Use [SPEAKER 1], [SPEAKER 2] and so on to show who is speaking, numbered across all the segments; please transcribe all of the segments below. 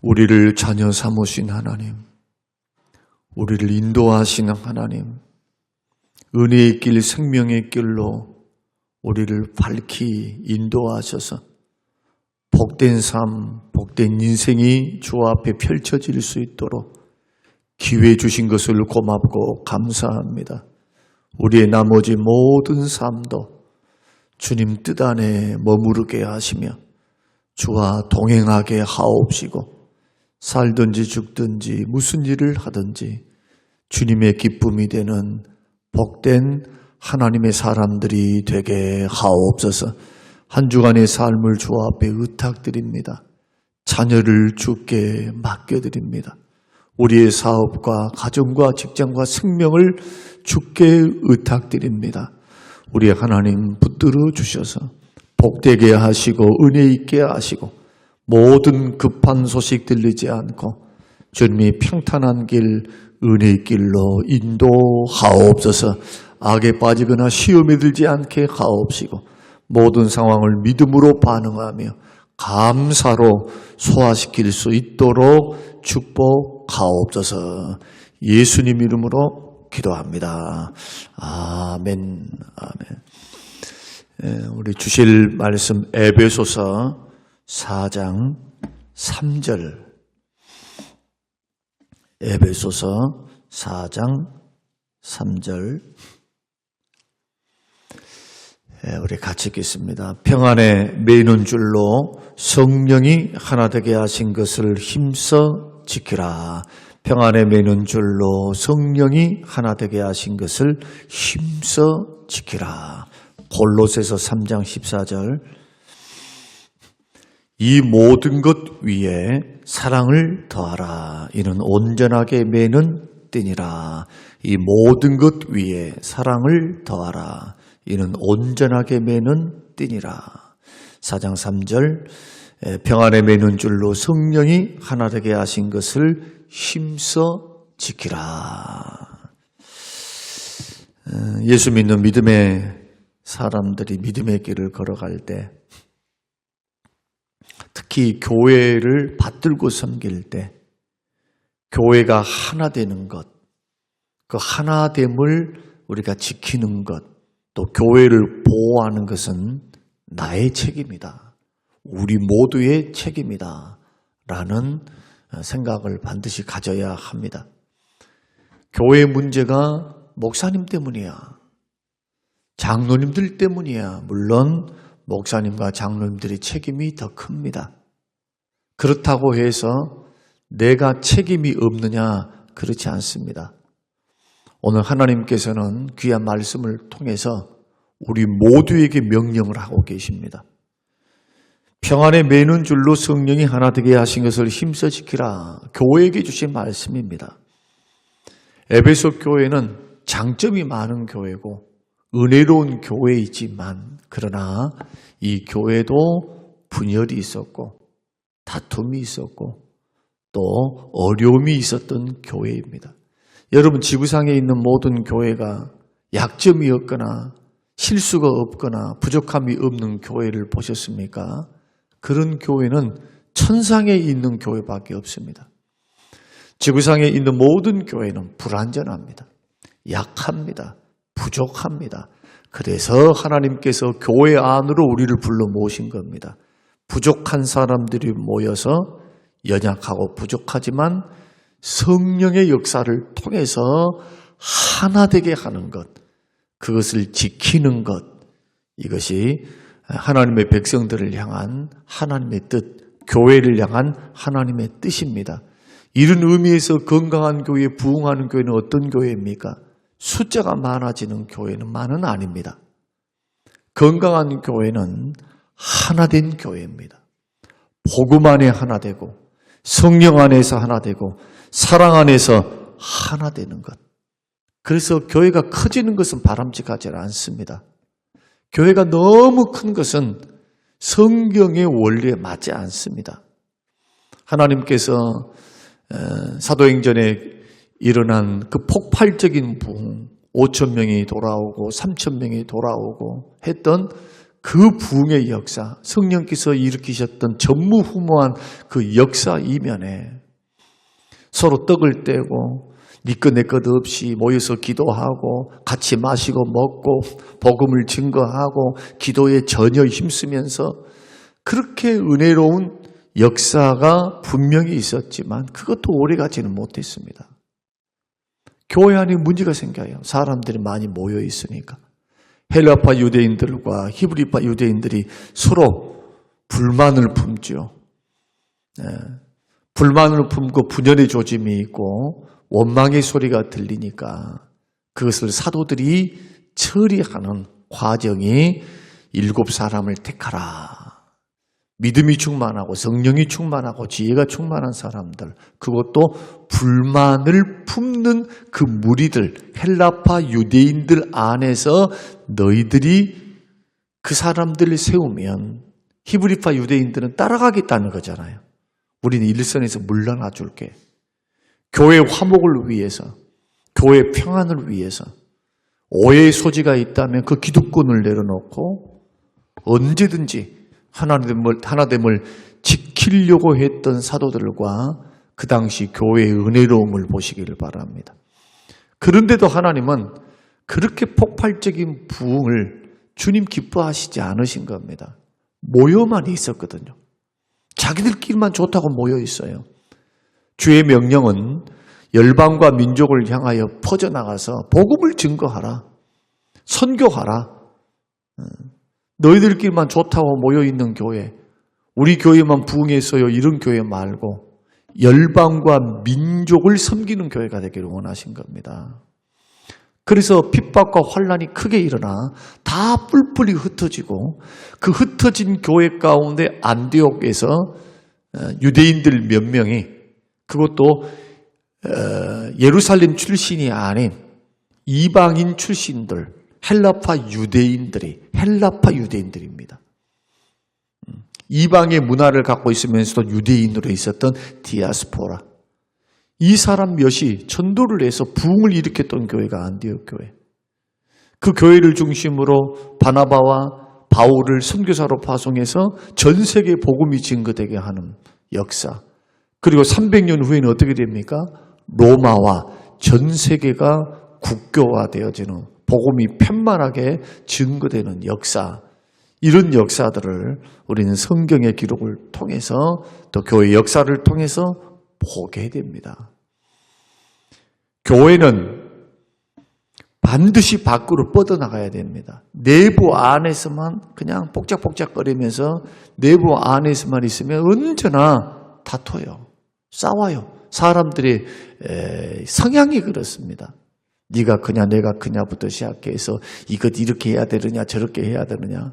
[SPEAKER 1] 우리를 자녀 삼으신 하나님, 우리를 인도하시는 하나님, 은혜의 길, 생명의 길로 우리를 밝히 인도하셔서 복된 삶, 복된 인생이 주 앞에 펼쳐질 수 있도록 기회 주신 것을 고맙고 감사합니다. 우리의 나머지 모든 삶도 주님 뜻 안에 머무르게 하시며 주와 동행하게 하옵시고, 살든지 죽든지 무슨 일을 하든지 주님의 기쁨이 되는 복된 하나님의 사람들이 되게 하옵소서. 한 주간의 삶을 주 앞에 의탁드립니다. 자녀를 주께 맡겨드립니다. 우리의 사업과 가정과 직장과 생명을 주께 의탁드립니다. 우리 하나님 붙들어 주셔서 복되게 하시고 은혜 있게 하시고, 모든 급한 소식 들리지 않고 주님이 평탄한 길, 은혜의 길로 인도하옵소서. 악에 빠지거나 시험에 들지 않게 하옵시고, 모든 상황을 믿음으로 반응하며 감사로 소화시킬 수 있도록 축복하옵소서. 예수님 이름으로 기도합니다. 아멘. 아멘. 우리 주실 말씀 에베소서 4장 3절. 에베소서 4장 3절. 우리 같이 읽겠습니다. 평안에 매이는 줄로 성령이 하나 되게 하신 것을 힘써 지키라. 평안에 매이는 줄로 성령이 하나 되게 하신 것을 힘써 지키라. 골로새서 3장 14절. 이 모든 것 위에 사랑을 더하라. 이는 온전하게 매는 띠니라. 이 모든 것 위에 사랑을 더하라. 이는 온전하게 매는 띠니라. 4장 3절. 평안에 매는 줄로 성령이 하나 되게 하신 것을 힘써 지키라. 예수 믿는 믿음의 사람들이 믿음의 길을 걸어갈 때, 특히 교회를 받들고 섬길 때 교회가 하나 되는 것, 그 하나됨을 우리가 지키는 것, 또 교회를 보호하는 것은 나의 책임이다. 우리 모두의 책임이다. 라는 생각을 반드시 가져야 합니다. 교회의 문제가 목사님 때문이야. 장로님들 때문이야. 물론 목사님과 장로님들의 책임이 더 큽니다. 그렇다고 해서 내가 책임이 없느냐? 그렇지 않습니다. 오늘 하나님께서는 귀한 말씀을 통해서 우리 모두에게 명령을 하고 계십니다. 평안에 매는 줄로 성령이 하나 되게 하신 것을 힘써 지키라. 교회에게 주신 말씀입니다. 에베소 교회는 장점이 많은 교회고 은혜로운 교회이지만, 그러나 이 교회도 분열이 있었고 다툼이 있었고 또 어려움이 있었던 교회입니다. 여러분, 지구상에 있는 모든 교회가 약점이 없거나 실수가 없거나 부족함이 없는 교회를 보셨습니까? 그런 교회는 천상에 있는 교회밖에 없습니다. 지구상에 있는 모든 교회는 불완전합니다. 약합니다. 부족합니다. 그래서 하나님께서 교회 안으로 우리를 불러 모으신 겁니다. 부족한 사람들이 모여서 연약하고 부족하지만 성령의 역사를 통해서 하나 되게 하는 것, 그것을 지키는 것, 이것이 하나님의 백성들을 향한 하나님의 뜻, 교회를 향한 하나님의 뜻입니다. 이런 의미에서 건강한 교회, 부흥하는 교회는 어떤 교회입니까? 숫자가 많아지는 교회는 아닙니다. 건강한 교회는 하나된 교회입니다. 복음 안에 하나 되고 성령 안에서 하나 되고 사랑 안에서 하나 되는 것. 그래서 교회가 커지는 것은 바람직하지 않습니다. 교회가 너무 큰 것은 성경의 원리에 맞지 않습니다. 하나님께서 사도행전에 일어난 그 폭발적인 부흥, 5,000명이 돌아오고 3,000명이 돌아오고 했던 그 부흥의 역사, 성령께서 일으키셨던 전무후무한 그 역사 이면에 서로 떡을 떼고 네 것 내 것 없이 모여서 기도하고 같이 마시고 먹고 복음을 증거하고 기도에 전혀 힘쓰면서 그렇게 은혜로운 역사가 분명히 있었지만 그것도 오래가지는 못했습니다. 교회 안에 문제가 생겨요. 사람들이 많이 모여 있으니까. 헬라파 유대인들과 히브리파 유대인들이 서로 불만을 품죠. 불만을 품고 분열의 조짐이 있고 원망의 소리가 들리니까 그것을 사도들이 처리하는 과정이 7사람을 택하라. 믿음이 충만하고 성령이 충만하고 지혜가 충만한 사람들, 그것도 불만을 품는 그 무리들, 헬라파 유대인들 안에서 너희들이 그 사람들을 세우면 히브리파 유대인들은 따라가겠다는 거잖아요. 우리는 일선에서 물러나 줄게. 교회 화목을 위해서, 교회 평안을 위해서 오해의 소지가 있다면 그 기득권을 내려놓고 언제든지 하나됨을 지키려고 했던 사도들과 그 당시 교회의 은혜로움을 보시기를 바랍니다. 그런데도 하나님은 그렇게 폭발적인 부흥을 주님 기뻐하시지 않으신 겁니다. 모여만 있었거든요. 자기들끼리만 좋다고 모여 있어요. 주의 명령은 열방과 민족을 향하여 퍼져나가서 복음을 증거하라. 선교하라. 너희들끼리만 좋다고 모여있는 교회, 우리 교회만 부흥했어요, 이런 교회 말고 열방과 민족을 섬기는 교회가 되기를 원하신 겁니다. 그래서 핍박과 환난이 크게 일어나 다 뿔뿔이 흩어지고 그 흩어진 교회 가운데 안디옥에서 유대인들 몇 명이, 그것도 예루살렘 출신이 아닌 이방인 출신들, 헬라파 유대인들입니다. 이방의 문화를 갖고 있으면서도 유대인으로 있었던 디아스포라. 이 사람 몇이 전도를 해서 부흥을 일으켰던 교회가 안디옥 교회. 그 교회를 중심으로 바나바와 바울을 선교사로 파송해서 전 세계 복음이 증거되게 하는 역사. 그리고 300년 후에는 어떻게 됩니까? 로마와 전 세계가 국교화되어지는, 복음이 편만하게 증거되는 역사. 이런 역사들을 우리는 성경의 기록을 통해서 또 교회 역사를 통해서 보게 됩니다. 교회는 반드시 밖으로 뻗어나가야 됩니다. 내부 안에서만 그냥 복작복작거리면서 내부 안에서만 있으면 언제나 다퉈요. 싸워요. 사람들의 성향이 그렇습니다. 네가 크냐 내가 크냐부터 시작해서 이것 이렇게 해야 되느냐 저렇게 해야 되느냐.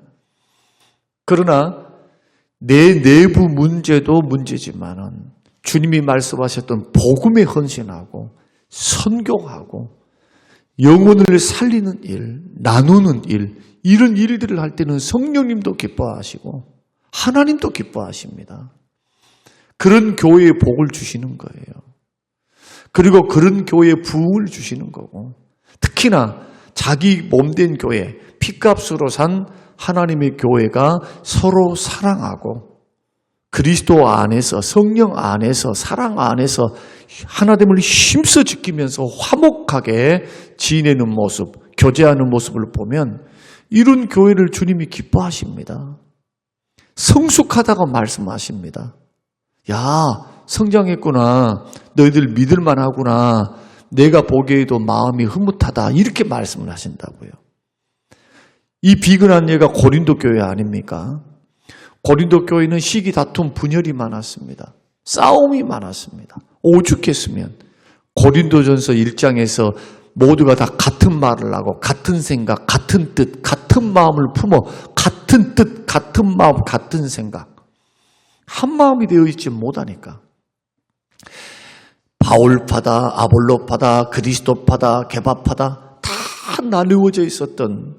[SPEAKER 1] 그러나 내 내부 문제도 문제지만은 주님이 말씀하셨던 복음에 헌신하고 선교하고 영혼을 살리는 일, 나누는 일, 이런 일들을 할 때는 성령님도 기뻐하시고 하나님도 기뻐하십니다. 그런 교회에 복을 주시는 거예요. 그리고 그런 교회에 부흥을 주시는 거고, 특히나 자기 몸된 교회, 피값으로 산 하나님의 교회가 서로 사랑하고 그리스도 안에서, 성령 안에서, 사랑 안에서 하나됨을 힘써 지키면서 화목하게 지내는 모습, 교제하는 모습을 보면 이런 교회를 주님이 기뻐하십니다. 성숙하다고 말씀하십니다. 야, 성장했구나. 너희들 믿을만 하구나. 내가 보기에도 마음이 흐뭇하다. 이렇게 말씀을 하신다고요. 이 비근한 예가 고린도 교회 아닙니까? 고린도 교회는 시기, 다툼, 분열이 많았습니다. 싸움이 많았습니다. 오죽했으면 고린도전서 1장에서 모두가 다 같은 말을 하고 같은 생각, 같은 뜻, 같은 마음을 품어 같은 뜻, 같은 마음, 같은 생각, 한 마음이 되어 있지 못하니까 바울파다, 아볼로파다, 그리스도파다, 게바파다 다 나누어져 있었던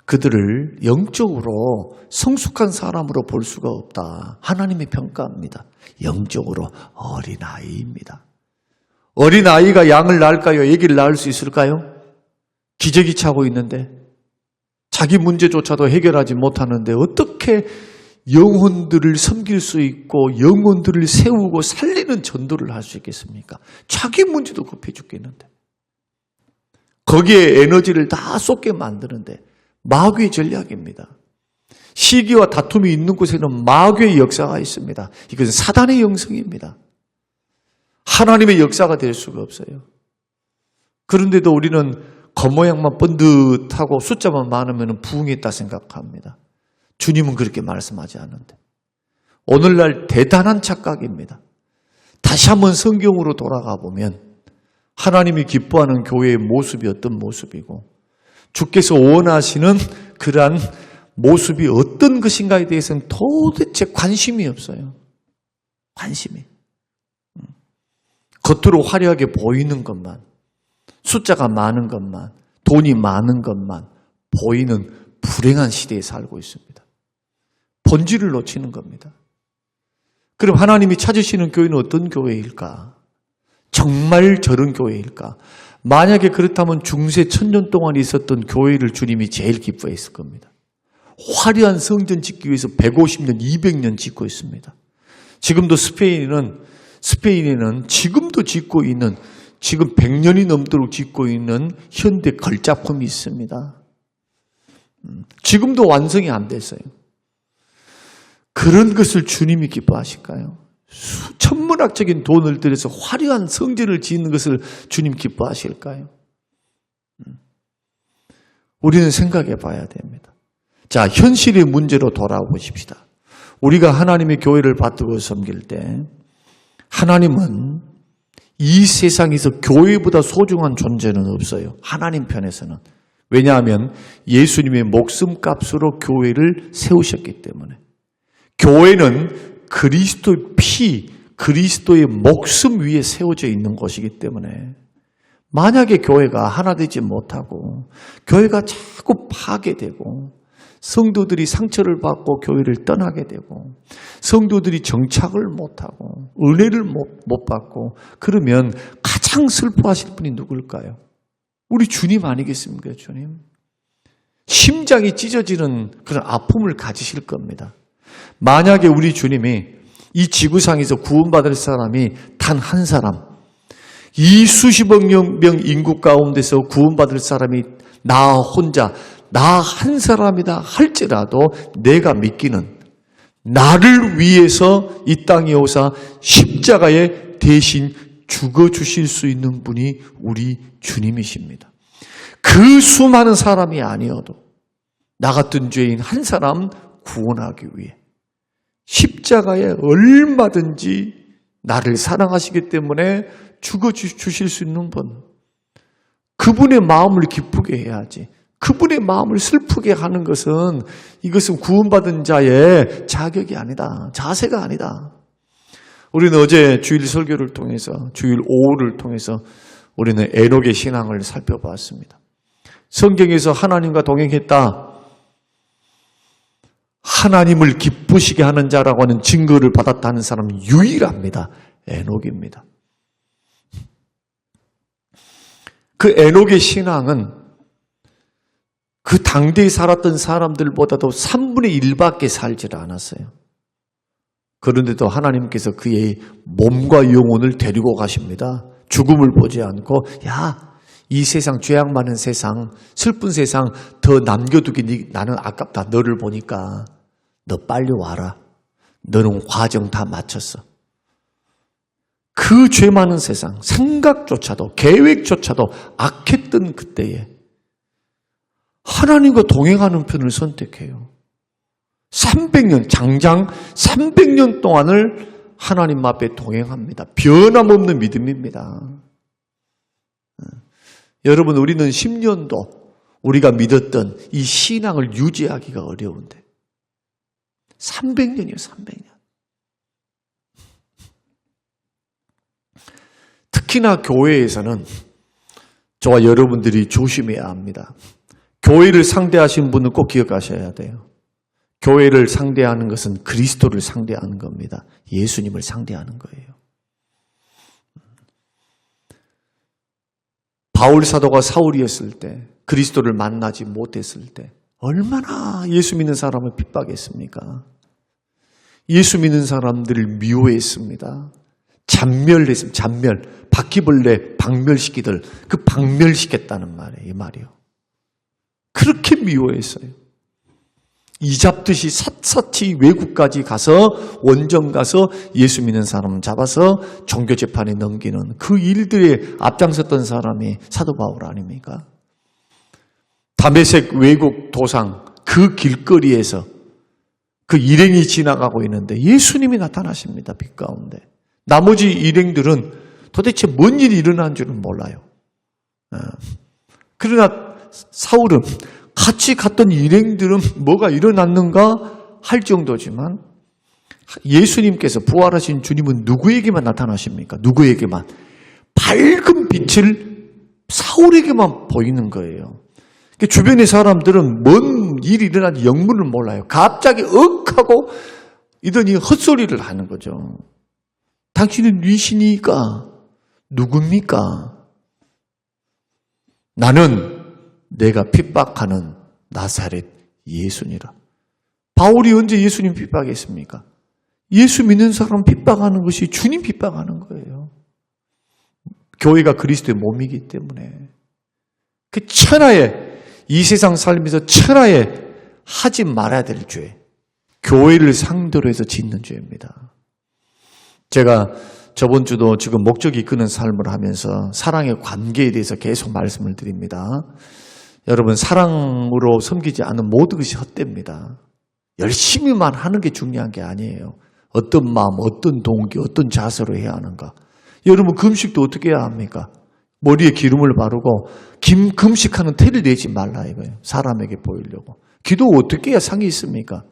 [SPEAKER 1] 그들을 영적으로 성숙한 사람으로 볼 수가 없다. 하나님의 평가합니다. 영적으로 어린아이입니다. 어린아이가 양을 낳을까요? 애기를 낳을 수 있을까요? 기저귀 차고 있는데 자기 문제조차도 해결하지 못하는데 어떻게 영혼들을 섬길 수 있고 영혼들을 세우고 살리는 전도를 할 수 있겠습니까? 자기 문제도 급해 죽겠는데. 거기에 에너지를 다 쏟게 만드는데 마귀의 전략입니다. 시기와 다툼이 있는 곳에는 마귀의 역사가 있습니다. 이것은 사단의 영성입니다. 하나님의 역사가 될 수가 없어요. 그런데도 우리는 겉모양만 번듯하고 숫자만 많으면 부흥했다 생각합니다. 주님은 그렇게 말씀하지 않는데. 오늘날 대단한 착각입니다. 다시 한번 성경으로 돌아가 보면 하나님이 기뻐하는 교회의 모습이 어떤 모습이고 주께서 원하시는 그러한 모습이 어떤 것인가에 대해서는 도대체 관심이 없어요. 관심이. 겉으로 화려하게 보이는 것만, 숫자가 많은 것만, 돈이 많은 것만 보이는 불행한 시대에 살고 있습니다. 본질을 놓치는 겁니다. 그럼 하나님이 찾으시는 교회는 어떤 교회일까? 정말 저런 교회일까? 만약에 그렇다면 중세 1000년 동안 있었던 교회를 주님이 제일 기뻐했을 겁니다. 화려한 성전 짓기 위해서 150년, 200년 짓고 있습니다. 지금도 스페인에는 지금도 짓고 있는, 지금 100년이 넘도록 짓고 있는 현대 걸작품이 있습니다. 지금도 완성이 안 됐어요. 그런 것을 주님이 기뻐하실까요? 천문학적인 돈을 들여서 화려한 성전을 짓는 것을 주님 기뻐하실까요? 우리는 생각해 봐야 됩니다. 자, 현실의 문제로 돌아오십시다. 우리가 하나님의 교회를 받들고 섬길 때 하나님은 이 세상에서 교회보다 소중한 존재는 없어요. 하나님 편에서는. 왜냐하면 예수님의 목숨값으로 교회를 세우셨기 때문에. 교회는 그리스도의 피, 그리스도의 목숨 위에 세워져 있는 것이기 때문에 만약에 교회가 하나 되지 못하고 교회가 자꾸 파괴되고 성도들이 상처를 받고 교회를 떠나게 되고 성도들이 정착을 못하고 은혜를 못 받고 그러면 가장 슬퍼하실 분이 누굴까요? 우리 주님 아니겠습니까? 주님. 심장이 찢어지는 그런 아픔을 가지실 겁니다. 만약에 우리 주님이 이 지구상에서 구원받을 사람이 단 한 사람, 이 수십억 명 인구 가운데서 구원받을 사람이 나 혼자, 나 한 사람이다 할지라도 내가 믿기는 나를 위해서 이 땅에 오사 십자가에 대신 죽어주실 수 있는 분이 우리 주님이십니다. 그 수많은 사람이 아니어도 나 같은 죄인 한 사람 구원하기 위해 십자가에 얼마든지 나를 사랑하시기 때문에 죽어주실 수 있는 분. 그분의 마음을 기쁘게 해야지. 그분의 마음을 슬프게 하는 것은 이것은 구원받은 자의 자격이 아니다. 자세가 아니다. 우리는 어제 주일 설교를 통해서 주일 오후를 통해서 우리는 에녹의 신앙을 살펴봤습니다. 성경에서 하나님과 동행했다. 하나님을 기쁘시게 하는 자라고 하는 증거를 받았다는 사람은 유일합니다. 에녹입니다. 그 에녹의 신앙은 그 당대에 살았던 사람들보다도 3분의 1밖에 살지 않았어요. 그런데도 하나님께서 그의 몸과 영혼을 데리고 가십니다. 죽음을 보지 않고 이 세상 죄악 많은 세상 슬픈 세상 더 남겨두기 나는 아깝다. 너를 보니까 너 빨리 와라. 너는 과정 다 마쳤어. 그 죄 많은 세상 생각조차도 계획조차도 악했던 그때에 하나님과 동행하는 편을 선택해요. 300년, 장장 300년 동안을 하나님 앞에 동행합니다. 변함없는 믿음입니다. 여러분, 우리는 10년도 우리가 믿었던 이 신앙을 유지하기가 어려운데 300년이요, 300년. 특히나 교회에서는 저와 여러분들이 조심해야 합니다. 교회를 상대하시는 분은 꼭 기억하셔야 돼요. 교회를 상대하는 것은 그리스도를 상대하는 겁니다. 예수님을 상대하는 거예요. 바울 사도가 사울이었을 때, 그리스도를 만나지 못했을 때 얼마나 예수 믿는 사람을 핍박했습니까? 예수 믿는 사람들을 미워했습니다. 잔멸했습니다. 잔멸. 바퀴벌레 박멸시키들 그 박멸시켰다는 말이에요. 이 말이요. 그렇게 미워했어요. 이잡듯이 샅샅이 외국까지 가서 원정 가서 예수 믿는 사람 잡아서 종교재판에 넘기는 그 일들에 앞장섰던 사람이 사도 바울 아닙니까? 다메섹 외국 도상 그 길거리에서 그 일행이 지나가고 있는데 예수님이 나타나십니다. 빛 가운데. 나머지 일행들은 도대체 뭔 일이 일어난 줄은 몰라요. 그러나 사울은 같이 갔던 일행들은 뭐가 일어났는가 할 정도지만 예수님께서 부활하신 주님은 누구에게만 나타나십니까? 누구에게만? 밝은 빛을 사울에게만 보이는 거예요. 주변의 사람들은 뭔 일이 일어난지 영문을 몰라요. 갑자기 억하고 이더니 헛소리를 하는 거죠. 당신은 누구시니까? 누굽니까? 나는 내가 핍박하는 나사렛 예수니라. 바울이 언제 예수님 핍박했습니까? 예수 믿는 사람 핍박하는 것이 주님 핍박하는 거예요. 교회가 그리스도의 몸이기 때문에. 그 천하에 이 세상 살면서 천하에 하지 말아야 될 죄. 교회를 상대로 해서 짓는 죄입니다. 제가 저번 주도 지금 목적이 이끄는 삶을 하면서 사랑의 관계에 대해서 계속 말씀을 드립니다. 여러분 사랑으로 섬기지 않은 모든 것이 헛됩니다. 열심히만 하는 게 중요한 게 아니에요. 어떤 마음, 어떤 동기, 어떤 자세로 해야 하는가. 여러분 금식도 어떻게 해야 합니까? 머리에 기름을 바르고 금식하는 태를 내지 말라 이거예요. 사람에게 보이려고. 기도 어떻게 해야 상이 있습니까?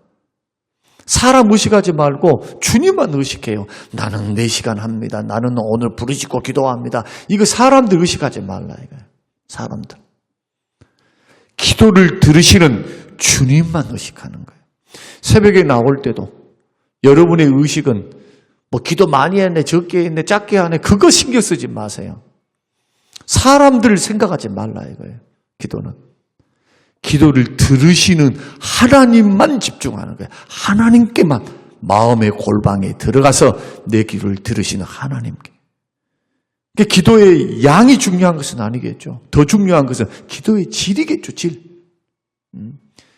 [SPEAKER 1] 사람 의식하지 말고 주님만 의식해요. 나는 4시간 합니다. 나는 오늘 부르짖고 기도합니다. 이거 사람들 의식하지 말라 이거예요. 사람들. 기도를 들으시는 주님만 의식하는 거예요. 새벽에 나올 때도 여러분의 의식은 뭐 기도 많이 했네, 적게 했네, 작게 하네 그거 신경 쓰지 마세요. 사람들을 생각하지 말라 이거예요. 기도는. 기도를 들으시는 하나님만 집중하는 거예요. 하나님께만 마음의 골방에 들어가서 내 기도를 들으시는 하나님께. 기도의 양이 중요한 것은 아니겠죠. 더 중요한 것은 기도의 질이겠죠. 질.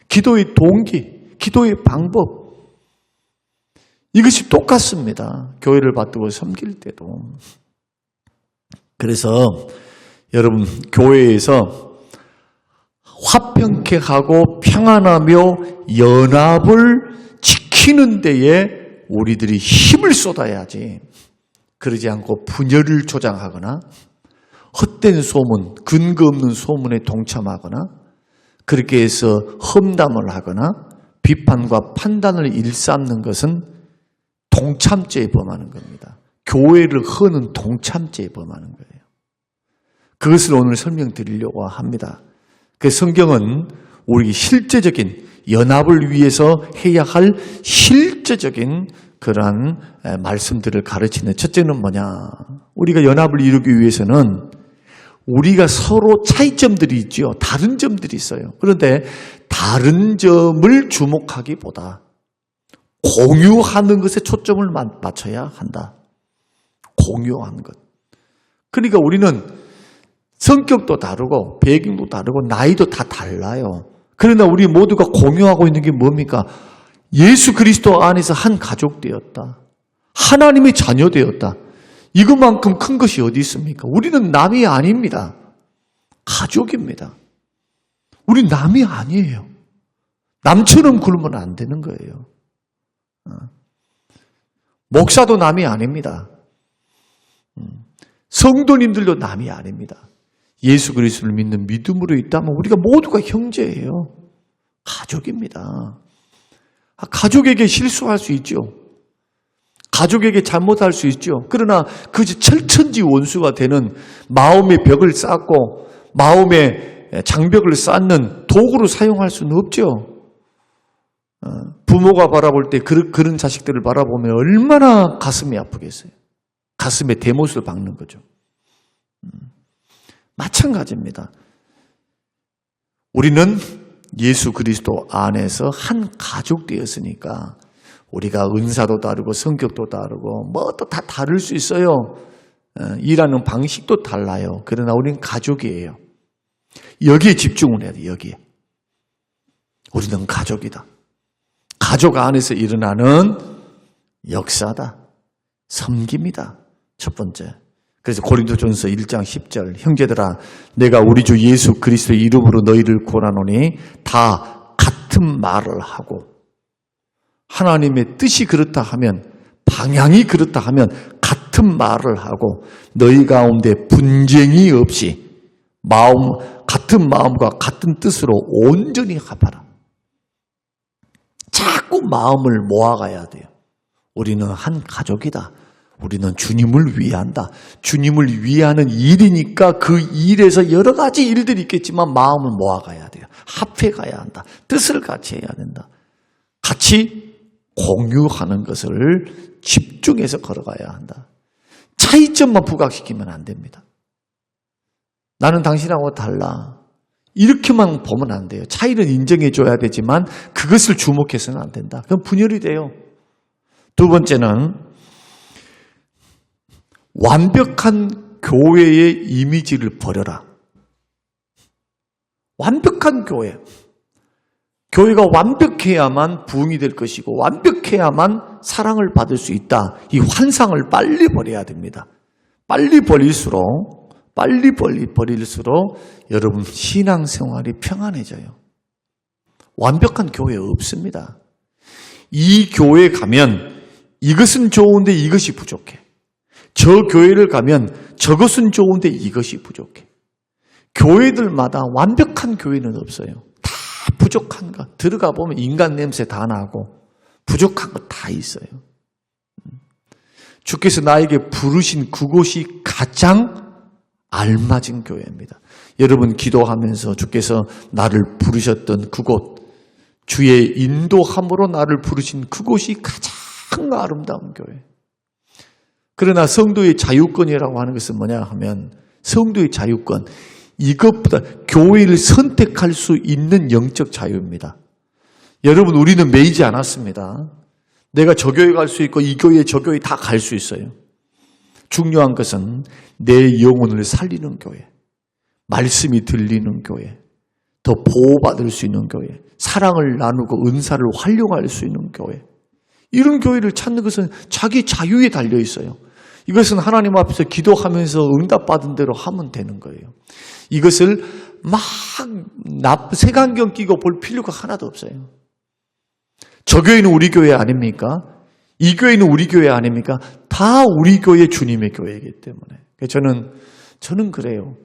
[SPEAKER 1] 기도의 동기, 기도의 방법. 이것이 똑같습니다. 교회를 받들고 섬길 때도. 그래서 여러분 교회에서 화평케 하고 평안하며 연합을 지키는 데에 우리들이 힘을 쏟아야지. 그러지 않고 분열을 조장하거나 헛된 소문, 근거 없는 소문에 동참하거나 그렇게 해서 험담을 하거나 비판과 판단을 일삼는 것은 동참죄에 범하는 겁니다. 교회를 허는 동참죄에 범하는 거예요. 그것을 오늘 설명드리려고 합니다. 그 성경은 우리 실제적인 연합을 위해서 해야 할 실제적인 그러한 말씀들을 가르치는 첫째는 뭐냐? 우리가 연합을 이루기 위해서는 우리가 서로 차이점들이 있죠. 다른 점들이 있어요. 그런데 다른 점을 주목하기보다 공유하는 것에 초점을 맞춰야 한다. 공유하는 것. 그러니까 우리는 성격도 다르고 배경도 다르고 나이도 다 달라요. 그러나 우리 모두가 공유하고 있는 게 뭡니까? 예수 그리스도 안에서 한 가족 되었다. 하나님의 자녀 되었다. 이것만큼 큰 것이 어디 있습니까? 우리는 남이 아닙니다. 가족입니다. 우리 남이 아니에요. 남처럼 굴면 안 되는 거예요. 목사도 남이 아닙니다. 성도님들도 남이 아닙니다. 예수 그리스도를 믿는 믿음으로 있다면 우리가 모두가 형제예요. 가족입니다. 가족에게 실수할 수 있죠. 가족에게 잘못할 수 있죠. 그러나 그 철천지 원수가 되는 마음의 벽을 쌓고 마음의 장벽을 쌓는 도구로 사용할 수는 없죠. 부모가 바라볼 때 그런 자식들을 바라보면 얼마나 가슴이 아프겠어요. 가슴에 대못을 박는 거죠. 마찬가지입니다. 우리는 예수 그리스도 안에서 한 가족 되었으니까 우리가 은사도 다르고 성격도 다르고 뭐 또 다 다를 수 있어요. 일하는 방식도 달라요. 그러나 우리는 가족이에요. 여기에 집중을 해야 돼요. 여기에. 우리는 가족이다. 가족 안에서 일어나는 역사다. 섬김이다. 첫 번째. 그래서 고린도전서 1장 10절 형제들아 내가 우리 주 예수 그리스도의 이름으로 너희를 권하노니 다 같은 말을 하고 하나님의 뜻이 그렇다 하면 방향이 그렇다 하면 같은 말을 하고 너희 가운데 분쟁이 없이 같은 마음과 같은 뜻으로 온전히 합하라. 자꾸 마음을 모아가야 돼요. 우리는 한 가족이다. 우리는 주님을 위한다. 주님을 위하는 일이니까 그 일에서 여러 가지 일들이 있겠지만 마음을 모아가야 돼요. 합해가야 한다. 뜻을 같이 해야 된다. 같이 공유하는 것을 집중해서 걸어가야 한다. 차이점만 부각시키면 안 됩니다. 나는 당신하고 달라. 이렇게만 보면 안 돼요. 차이는 인정해줘야 되지만 그것을 주목해서는 안 된다. 그럼 분열이 돼요. 두 번째는 완벽한 교회의 이미지를 버려라. 완벽한 교회. 교회가 완벽해야만 부흥이 될 것이고 완벽해야만 사랑을 받을 수 있다. 이 환상을 빨리 버려야 됩니다. 빨리 버릴수록 여러분 신앙생활이 평안해져요. 완벽한 교회 없습니다. 이 교회 가면 이것은 좋은데 이것이 부족해. 저 교회를 가면 저것은 좋은데 이것이 부족해. 교회들마다 완벽한 교회는 없어요. 다 부족한 거. 들어가 보면 인간 냄새 다 나고 부족한 거 다 있어요. 주께서 나에게 부르신 그곳이 가장 알맞은 교회입니다. 여러분 기도하면서 주께서 나를 부르셨던 그곳, 주의 인도함으로 나를 부르신 그곳이 가장 아름다운 교회. 그러나 성도의 자유권이라고 하는 것은 뭐냐 하면 성도의 자유권, 이것보다 교회를 선택할 수 있는 영적 자유입니다. 여러분 우리는 매이지 않았습니다. 내가 저 교회 갈 수 있고 이 교회 저 교회 다 갈 수 있어요. 중요한 것은 내 영혼을 살리는 교회, 말씀이 들리는 교회, 더 보호받을 수 있는 교회, 사랑을 나누고 은사를 활용할 수 있는 교회. 이런 교회를 찾는 것은 자기 자유에 달려 있어요. 이것은 하나님 앞에서 기도하면서 응답받은 대로 하면 되는 거예요. 이것을 막 색안경 끼고 볼 필요가 하나도 없어요. 저 교회는 우리 교회 아닙니까? 이 교회는 우리 교회 아닙니까? 다 우리 교회 주님의 교회이기 때문에. 저는 그래요.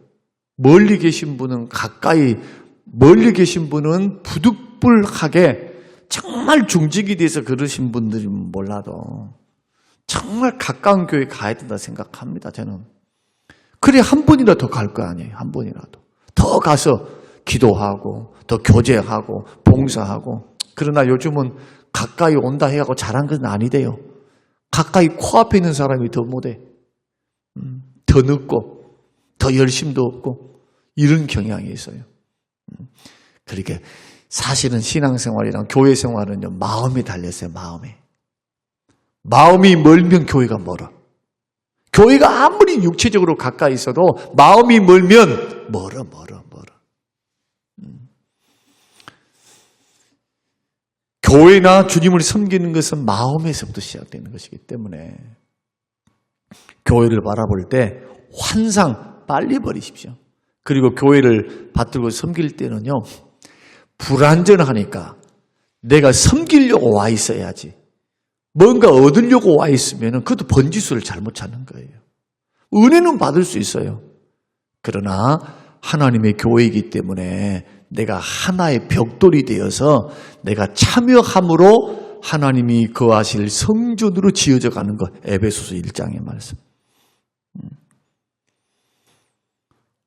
[SPEAKER 1] 멀리 계신 분은 가까이, 멀리 계신 분은 부득불하게 정말 중직이 돼서 그러신 분들은 몰라도 정말 가까운 교회 가야 된다 생각합니다. 저는. 그래 한 번이라도 더 갈 거 아니에요. 한 번이라도. 더 가서 기도하고 더 교제하고 봉사하고. 그러나 요즘은 가까이 온다 해갖고 잘한 건 아니대요. 가까이 코앞에 있는 사람이 더 못해. 더 늦고 더 열심도 없고 이런 경향이 있어요. 그러니까 사실은 신앙생활이랑 교회생활은요 마음이 달렸어요. 마음이 멀면 교회가 멀어. 교회가 아무리 육체적으로 가까이 있어도 마음이 멀면 멀어. 교회나 주님을 섬기는 것은 마음에서부터 시작되는 것이기 때문에 교회를 바라볼 때 환상 빨리 버리십시오. 그리고 교회를 받들고 섬길 때는요 불안전하니까 내가 섬기려고 와 있어야지. 뭔가 얻으려고 와 있으면 그것도 번지수를 잘못 찾는 거예요. 은혜는 받을 수 있어요. 그러나 하나님의 교회이기 때문에 내가 하나의 벽돌이 되어서 내가 참여함으로 하나님이 거하실 성전으로 지어져 가는 것. 에베소서 1장의 말씀.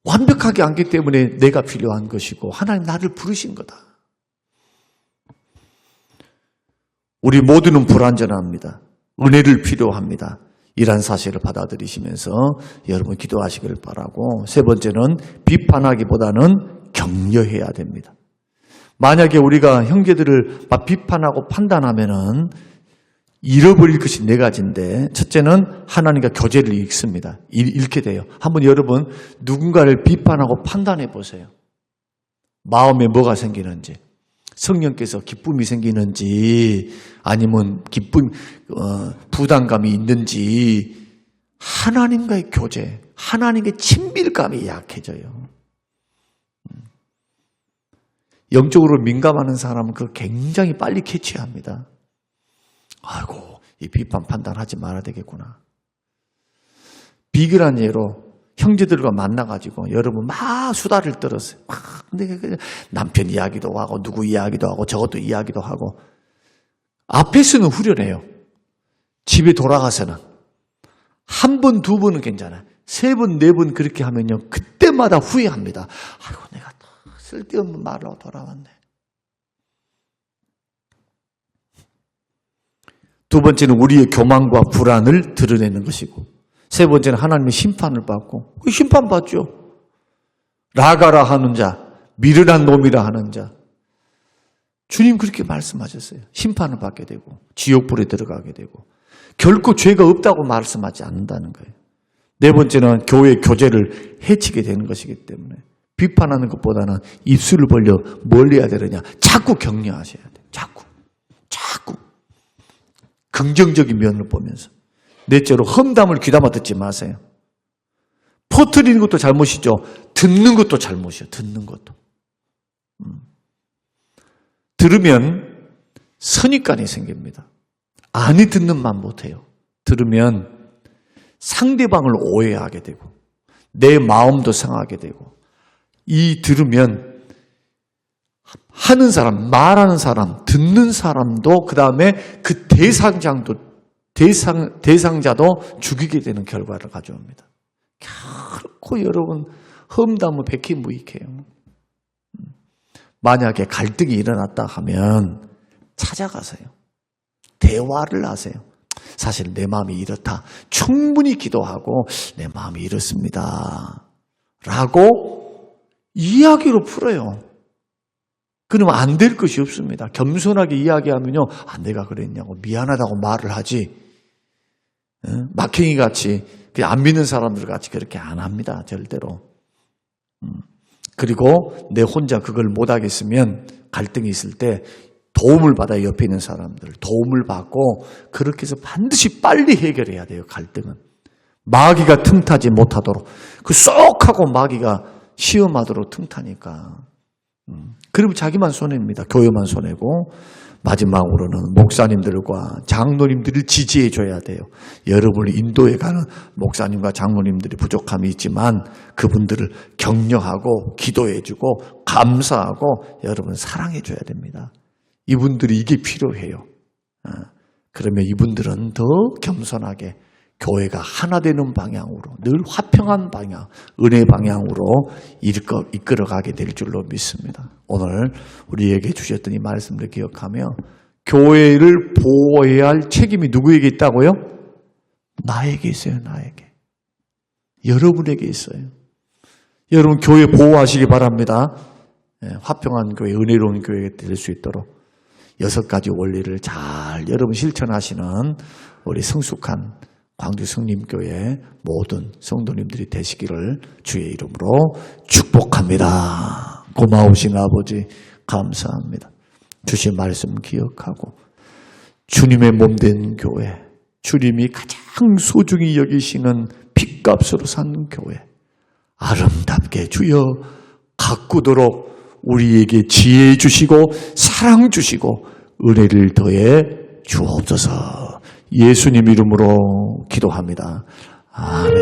[SPEAKER 1] 완벽하게 않기 때문에 내가 필요한 것이고 하나님 나를 부르신 거다. 우리 모두는 불완전합니다. 은혜를 필요합니다. 이란 사실을 받아들이시면서 여러분 기도하시길 바라고, 세 번째는 비판하기보다는 격려해야 됩니다. 만약에 우리가 형제들을 막 비판하고 판단하면은 잃어버릴 것이 네 가지인데, 첫째는 하나님과 교제를 잃습니다. 잃게 돼요. 한번 여러분 누군가를 비판하고 판단해 보세요. 마음에 뭐가 생기는지, 성령께서 기쁨이 생기는지 아니면 부담감이 있는지, 하나님과의 교제, 하나님의 친밀감이 약해져요. 영적으로 민감한 사람은 그걸 굉장히 빨리 캐치합니다. 아이고, 이 비판 판단하지 말아야 되겠구나. 비결한 예로 형제들과 만나가지고 여러분 막 수다를 떨었어요. 근데 남편 이야기도 하고 누구 이야기도 하고 저것도 이야기도 하고, 앞에서는 후련해요. 집에 돌아가서는 한 번, 두 번은 괜찮아요. 세 번, 네 번 그렇게 하면요, 그때마다 후회합니다. 아이고, 내가 쓸데없는 말을 하고 돌아왔네. 두 번째는 우리의 교만과 불안을 드러내는 것이고, 세 번째는 하나님의 심판을 받고, 그 심판받죠. 라가라 하는 자, 미련한 놈이라 하는 자, 주님 그렇게 말씀하셨어요. 심판을 받게 되고 지옥불에 들어가게 되고 결코 죄가 없다고 말씀하지 않는다는 거예요. 네 번째는 교회의 교제를 해치게 되는 것이기 때문에 비판하는 것보다는 입술을 벌려 뭘 해야 되느냐, 자꾸 격려하셔야 돼요. 자꾸 긍정적인 면을 보면서. 넷째로 험담을 귀담아 듣지 마세요. 퍼뜨리는 것도 잘못이죠. 듣는 것도 잘못이에요. 듣는 것도. 들으면 선입관이 생깁니다. 아니 듣는 만 못해요. 들으면 상대방을 오해하게 되고 내 마음도 상하게 되고, 이 들으면 하는 사람, 말하는 사람, 듣는 사람도, 그 다음에 그 대상자도 죽이게 되는 결과를 가져옵니다. 결코 여러분 험담은 백희무익해요. 만약에 갈등이 일어났다 하면 찾아가세요. 대화를 하세요. 사실 내 마음이 이렇다. 충분히 기도하고 내 마음이 이렇습니다. 라고 이야기로 풀어요. 그러면 안 될 것이 없습니다. 겸손하게 이야기하면요, 내가 그랬냐고 미안하다고 말을 하지, 막행이 같이 그냥 안 믿는 사람들 같이 그렇게 안 합니다. 절대로. 그리고 내 혼자 그걸 못하겠으면 갈등이 있을 때 도움을 받아요. 옆에 있는 사람들 도움을 받고, 그렇게 해서 반드시 빨리 해결해야 돼요. 갈등은 마귀가 틈타지 못하도록, 그 쏙 하고 마귀가 시험하도록 틈타니까. 그러면 자기만 손해입니다. 교회만 손해고. 마지막으로는 목사님들과 장로님들을 지지해 줘야 돼요. 여러분을 인도해 가는 목사님과 장로님들이 부족함이 있지만 그분들을 격려하고 기도해 주고 감사하고 여러분 사랑해 줘야 됩니다. 이분들이 이게 필요해요. 그러면 이분들은 더 겸손하게 교회가 하나 되는 방향으로, 늘 화평한 방향, 은혜 방향으로 이끌어가게 될 줄로 믿습니다. 오늘 우리에게 주셨던 이 말씀을 기억하며, 교회를 보호해야 할 책임이 누구에게 있다고요? 나에게 있어요. 나에게. 여러분에게 있어요. 여러분 교회 보호하시기 바랍니다. 화평한 교회, 은혜로운 교회가 될 수 있도록 6가지 원리를 잘 여러분 실천하시는 우리 성숙한 광주 성림교회 모든 성도님들이 되시기를 주의 이름으로 축복합니다. 고마우신 아버지 감사합니다. 주신 말씀 기억하고 주님의 몸된 교회, 주님이 가장 소중히 여기시는 핏값으로 산 교회, 아름답게 주여 가꾸도록 우리에게 지혜 주시고 사랑 주시고 은혜를 더해 주옵소서. 예수님 이름으로 기도합니다. 아멘.